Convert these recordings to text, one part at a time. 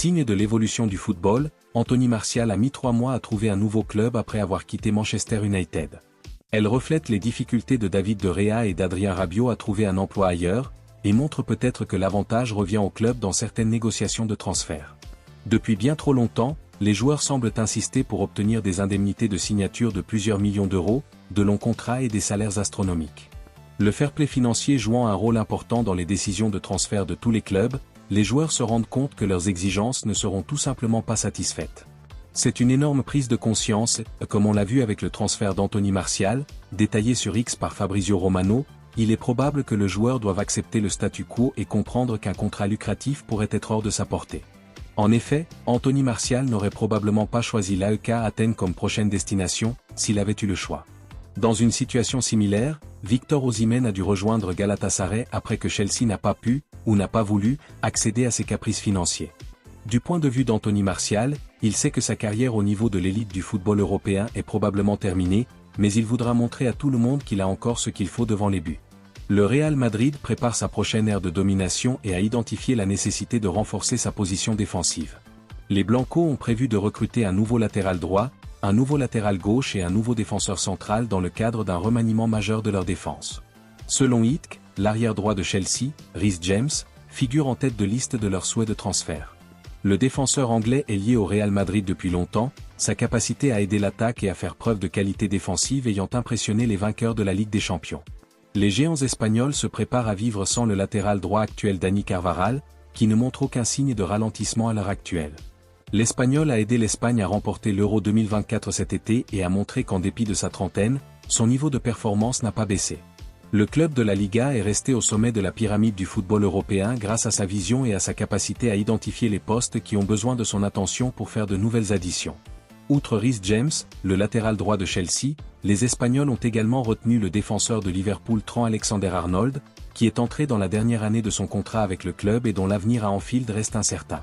Signe de l'évolution du football, Anthony Martial a mis 3 mois à trouver un nouveau club après avoir quitté Manchester United. Elle reflète les difficultés de David de Gea et d'Adrien Rabiot à trouver un emploi ailleurs, et montre peut-être que l'avantage revient au club dans certaines négociations de transfert. Depuis bien trop longtemps, les joueurs semblent insister pour obtenir des indemnités de signature de plusieurs millions d'euros, de longs contrats et des salaires astronomiques. Le fair-play financier jouant un rôle important dans les décisions de transfert de tous les clubs, les joueurs se rendent compte que leurs exigences ne seront tout simplement pas satisfaites. C'est une énorme prise de conscience, comme on l'a vu avec le transfert d'Anthony Martial, détaillé sur X par Fabrizio Romano. Il est probable que le joueur doive accepter le statu quo et comprendre qu'un contrat lucratif pourrait être hors de sa portée. En effet, Anthony Martial n'aurait probablement pas choisi l'AEK Athènes comme prochaine destination, s'il avait eu le choix. Dans une situation similaire, Victor Osimhen a dû rejoindre Galatasaray après que Chelsea n'a pas pu, ou n'a pas voulu, accéder à ses caprices financiers. Du point de vue d'Anthony Martial, il sait que sa carrière au niveau de l'élite du football européen est probablement terminée, mais il voudra montrer à tout le monde qu'il a encore ce qu'il faut devant les buts. Le Real Madrid prépare sa prochaine ère de domination et a identifié la nécessité de renforcer sa position défensive. Les Blancos ont prévu de recruter un nouveau latéral droit, un nouveau latéral gauche et un nouveau défenseur central dans le cadre d'un remaniement majeur de leur défense. Selon Itk, l'arrière droit de Chelsea, Reece James, figure en tête de liste de leurs souhaits de transfert. Le défenseur anglais est lié au Real Madrid depuis longtemps, sa capacité à aider l'attaque et à faire preuve de qualité défensive ayant impressionné les vainqueurs de la Ligue des Champions. Les géants espagnols se préparent à vivre sans le latéral droit actuel Dani Carvajal, qui ne montre aucun signe de ralentissement à l'heure actuelle. L'Espagnol a aidé l'Espagne à remporter l'Euro 2024 cet été et a montré qu'en dépit de sa trentaine, son niveau de performance n'a pas baissé. Le club de la Liga est resté au sommet de la pyramide du football européen grâce à sa vision et à sa capacité à identifier les postes qui ont besoin de son attention pour faire de nouvelles additions. Outre Reece James, le latéral droit de Chelsea, les Espagnols ont également retenu le défenseur de Liverpool Trent Alexander-Arnold, qui est entré dans la dernière année de son contrat avec le club et dont l'avenir à Anfield reste incertain.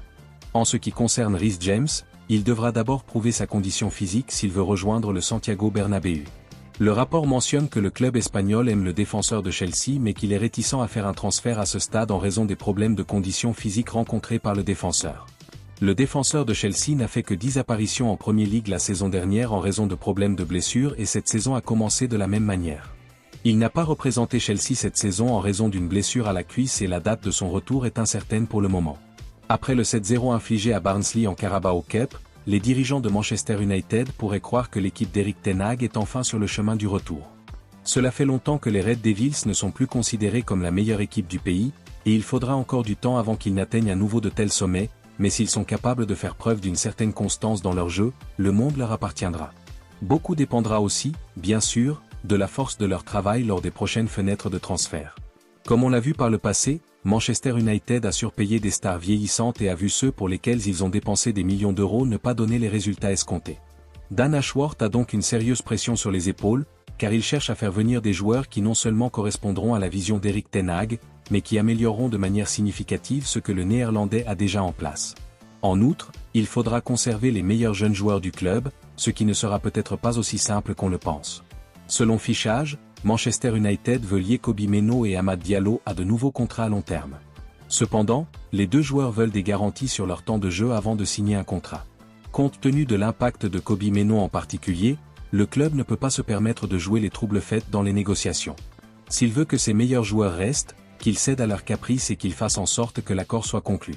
En ce qui concerne Reece James, il devra d'abord prouver sa condition physique s'il veut rejoindre le Santiago Bernabéu. Le rapport mentionne que le club espagnol aime le défenseur de Chelsea mais qu'il est réticent à faire un transfert à ce stade en raison des problèmes de conditions physiques rencontrés par le défenseur. Le défenseur de Chelsea n'a fait que 10 apparitions en Premier League la saison dernière en raison de problèmes de blessures et cette saison a commencé de la même manière. Il n'a pas représenté Chelsea cette saison en raison d'une blessure à la cuisse et la date de son retour est incertaine pour le moment. Après le 7-0 infligé à Barnsley en Carabao Cup, les dirigeants de Manchester United pourraient croire que l'équipe d'Erik ten Hag est enfin sur le chemin du retour. Cela fait longtemps que les Red Devils ne sont plus considérés comme la meilleure équipe du pays, et il faudra encore du temps avant qu'ils n'atteignent à nouveau de tels sommets, mais s'ils sont capables de faire preuve d'une certaine constance dans leur jeu, le monde leur appartiendra. Beaucoup dépendra aussi, bien sûr, de la force de leur travail lors des prochaines fenêtres de transfert. Comme on l'a vu par le passé, Manchester United a surpayé des stars vieillissantes et a vu ceux pour lesquels ils ont dépensé des millions d'euros ne pas donner les résultats escomptés. Dan Ashworth a donc une sérieuse pression sur les épaules, car il cherche à faire venir des joueurs qui non seulement correspondront à la vision d'Erik ten Hag, mais qui amélioreront de manière significative ce que le Néerlandais a déjà en place. En outre, il faudra conserver les meilleurs jeunes joueurs du club, ce qui ne sera peut-être pas aussi simple qu'on le pense. Selon Fichage, Manchester United veut lier Kobbie Mainoo et Amad Diallo à de nouveaux contrats à long terme. Cependant, les deux joueurs veulent des garanties sur leur temps de jeu avant de signer un contrat. Compte tenu de l'impact de Kobbie Mainoo en particulier, le club ne peut pas se permettre de jouer les troubles faits dans les négociations. S'il veut que ses meilleurs joueurs restent, qu'il cède à leurs caprices et qu'il fasse en sorte que l'accord soit conclu.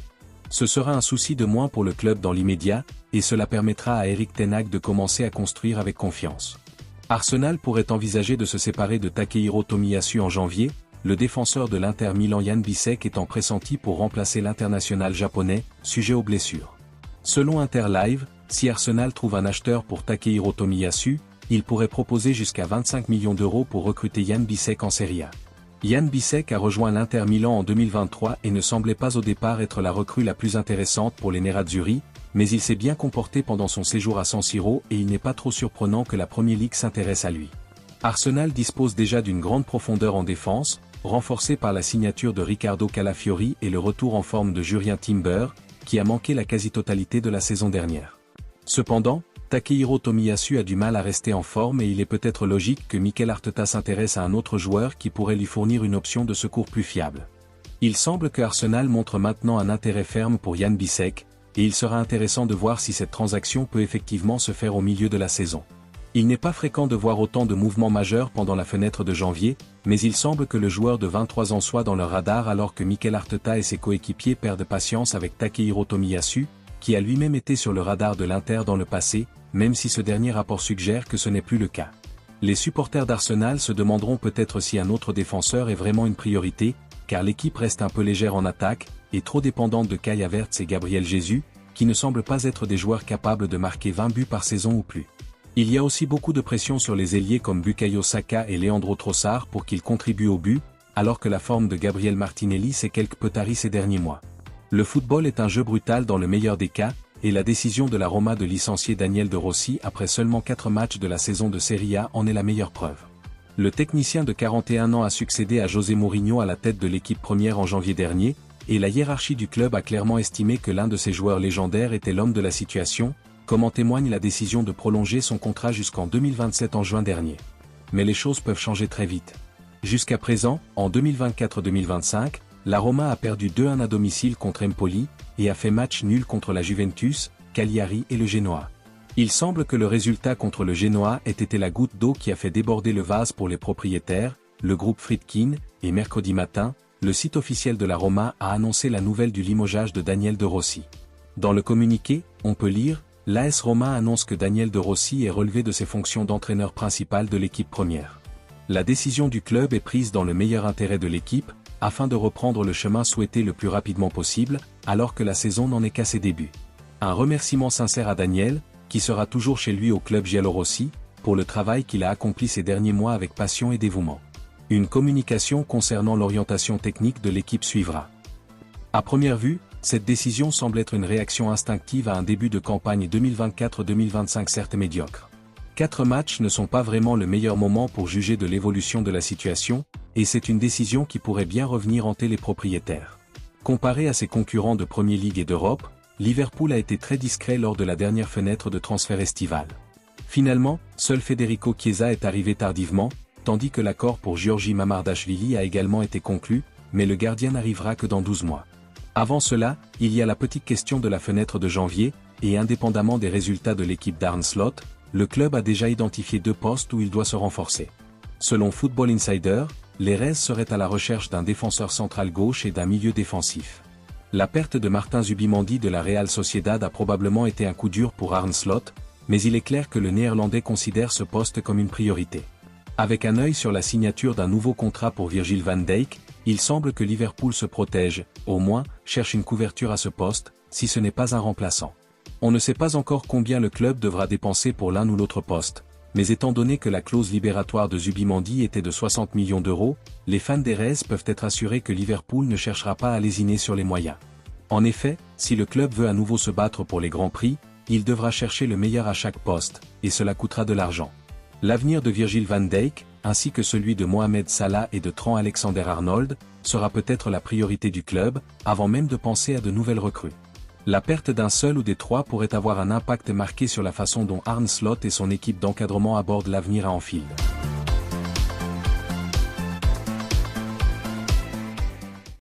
Ce sera un souci de moins pour le club dans l'immédiat, et cela permettra à Erik ten Hag de commencer à construire avec confiance. Arsenal pourrait envisager de se séparer de Takehiro Tomiyasu en janvier, le défenseur de l'Inter Milan Jan Bisek étant pressenti pour remplacer l'international japonais, sujet aux blessures. Selon Interlive, si Arsenal trouve un acheteur pour Takehiro Tomiyasu, il pourrait proposer jusqu'à 25 millions d'euros pour recruter Jan Bisek en Serie A. Jan Bisek a rejoint l'Inter Milan en 2023 et ne semblait pas au départ être la recrue la plus intéressante pour les Nerazzurri, mais il s'est bien comporté pendant son séjour à San Siro et il n'est pas trop surprenant que la Premier League s'intéresse à lui. Arsenal dispose déjà d'une grande profondeur en défense, renforcée par la signature de Riccardo Calafiori et le retour en forme de Jurrien Timber, qui a manqué la quasi-totalité de la saison dernière. Cependant, Takehiro Tomiyasu a du mal à rester en forme et il est peut-être logique que Mikel Arteta s'intéresse à un autre joueur qui pourrait lui fournir une option de secours plus fiable. Il semble que Arsenal montre maintenant un intérêt ferme pour Jan Bisek, et il sera intéressant de voir si cette transaction peut effectivement se faire au milieu de la saison. Il n'est pas fréquent de voir autant de mouvements majeurs pendant la fenêtre de janvier, mais il semble que le joueur de 23 ans soit dans leur radar alors que Mikel Arteta et ses coéquipiers perdent patience avec Takehiro Tomiyasu, qui a lui-même été sur le radar de l'Inter dans le passé, même si ce dernier rapport suggère que ce n'est plus le cas. Les supporters d'Arsenal se demanderont peut-être si un autre défenseur est vraiment une priorité, car l'équipe reste un peu légère en attaque, et trop dépendante de Kai Havertz et Gabriel Jesus, qui ne semblent pas être des joueurs capables de marquer 20 buts par saison ou plus. Il y a aussi beaucoup de pression sur les ailiers comme Bukayo Saka et Leandro Trossard pour qu'ils contribuent au but, alors que la forme de Gabriel Martinelli s'est quelque peu tarie ces derniers mois. Le football est un jeu brutal dans le meilleur des cas, et la décision de la Roma de licencier Daniel De Rossi après seulement 4 matchs de la saison de Serie A en est la meilleure preuve. Le technicien de 41 ans a succédé à José Mourinho à la tête de l'équipe première en janvier dernier, et la hiérarchie du club a clairement estimé que l'un de ses joueurs légendaires était l'homme de la situation, comme en témoigne la décision de prolonger son contrat jusqu'en 2027 en juin dernier. Mais les choses peuvent changer très vite. Jusqu'à présent, en 2024-2025, la Roma a perdu 2-1 à domicile contre Empoli, et a fait match nul contre la Juventus, Cagliari et le Genoa. Il semble que le résultat contre le Genoa ait été la goutte d'eau qui a fait déborder le vase pour les propriétaires, le groupe Friedkin, et mercredi matin, le site officiel de la Roma a annoncé la nouvelle du limogeage de Daniel De Rossi. Dans le communiqué, on peut lire « L'AS Roma annonce que Daniel De Rossi est relevé de ses fonctions d'entraîneur principal de l'équipe première. La décision du club est prise dans le meilleur intérêt de l'équipe, afin de reprendre le chemin souhaité le plus rapidement possible, alors que la saison n'en est qu'à ses débuts. Un remerciement sincère à Daniel, qui sera toujours chez lui au club Giallorossi, pour le travail qu'il a accompli ces derniers mois avec passion et dévouement. Une communication concernant l'orientation technique de l'équipe suivra. À première vue, cette décision semble être une réaction instinctive à un début de campagne 2024-2025 certes médiocre. 4 matchs ne sont pas vraiment le meilleur moment pour juger de l'évolution de la situation, et c'est une décision qui pourrait bien revenir hanter les propriétaires. Comparé à ses concurrents de Premier League et d'Europe, Liverpool a été très discret lors de la dernière fenêtre de transfert estival. Finalement, seul Federico Chiesa est arrivé tardivement, tandis que l'accord pour Giorgi Mamardashvili a également été conclu, mais le gardien n'arrivera que dans 12 mois. Avant cela, il y a la petite question de la fenêtre de janvier, et indépendamment des résultats de l'équipe d'Arne Slot, le club a déjà identifié 2 postes où il doit se renforcer. Selon Football Insider, les Reds seraient à la recherche d'un défenseur central gauche et d'un milieu défensif. La perte de Martin Zubimendi de la Real Sociedad a probablement été un coup dur pour Arne Slot, mais il est clair que le Néerlandais considère ce poste comme une priorité. Avec un œil sur la signature d'un nouveau contrat pour Virgil van Dijk, il semble que Liverpool se protège, au moins, cherche une couverture à ce poste, si ce n'est pas un remplaçant. On ne sait pas encore combien le club devra dépenser pour l'un ou l'autre poste, mais étant donné que la clause libératoire de Zubimendi était de 60 millions d'euros, les fans des Reds peuvent être assurés que Liverpool ne cherchera pas à lésiner sur les moyens. En effet, si le club veut à nouveau se battre pour les grands prix, il devra chercher le meilleur à chaque poste, et cela coûtera de l'argent. L'avenir de Virgil van Dijk, ainsi que celui de Mohamed Salah et de Trent Alexander-Arnold, sera peut-être la priorité du club, avant même de penser à de nouvelles recrues. La perte d'un seul ou des 3 pourrait avoir un impact marqué sur la façon dont Arne Slot et son équipe d'encadrement abordent l'avenir à Anfield.